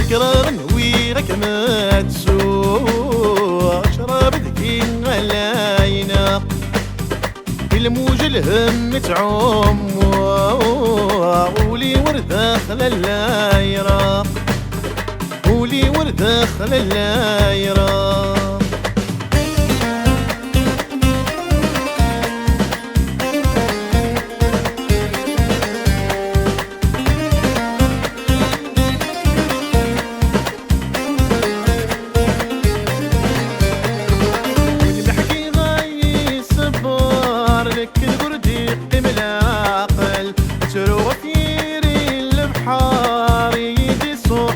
سكران ويرك ما تسوق شراب ذكي غلاينا الموج الهم تعوم ولي وردة خلال اللايرة ولي وردة خلال اللايرة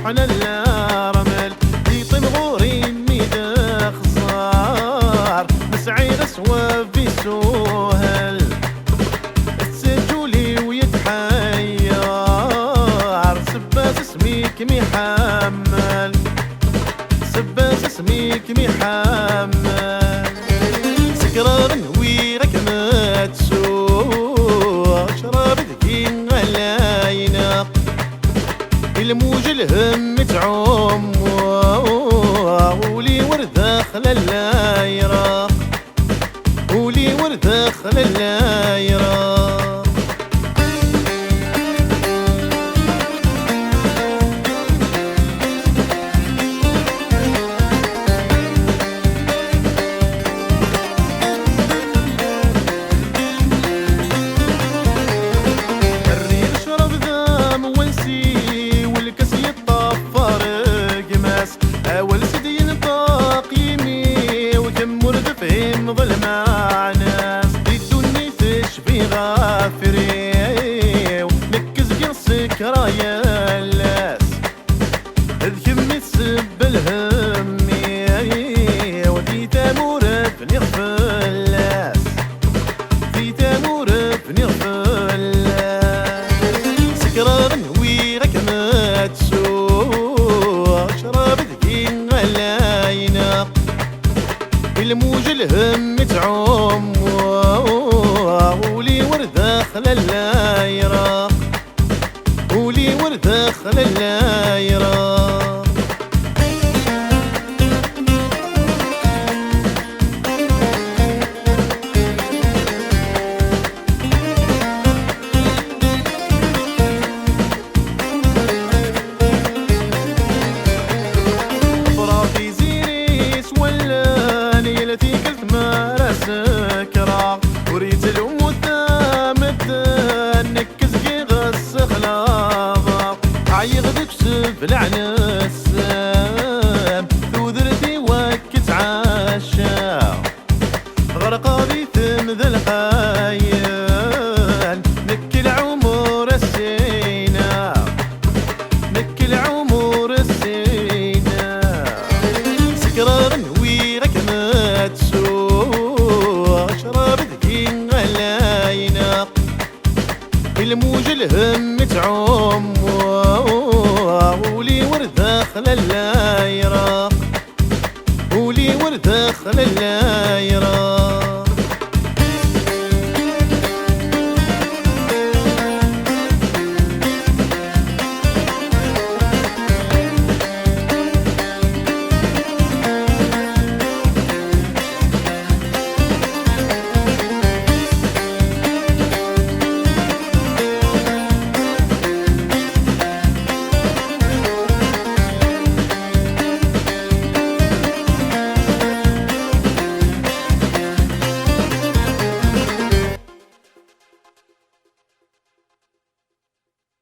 على الرمل يطيب غوري ميدا خصار مسعير اسوا في سوهل السجولي ويتحير سباس اسميك محمل سباس اسميك محمل سكران ويرك ما تسوق شراب ذكي غلاينا الموج الهم تعوم ولي وردة خلال اللايرة ولي وردة خلال اللايرة أول سيدي ينطاق يمي وكم ورد فهم ظلمة ناس يدوني تشفي غافري ونكز قرصك رايا اللاس اذكم تسب الهمي وذي تامور بني الفلاس ذي تامور بني الفلاس سكران ويرك ما تسوق شراب غلاينا الموج الهم تعوم ولي وردة خلال اللايرة ولي وردة خلال اللايرة سكرة وريت الأم دامت نكز غص خلاضة عيغدك سب لعن السام ذوذرتي وكت عاشا غرقا بي ثمذ الحيان نكي العمر السينا نكي العمر السينا سكران ويرك ما تسوق شراب ذكي غلاينا الموج الهم تعوم ولي وردة خلال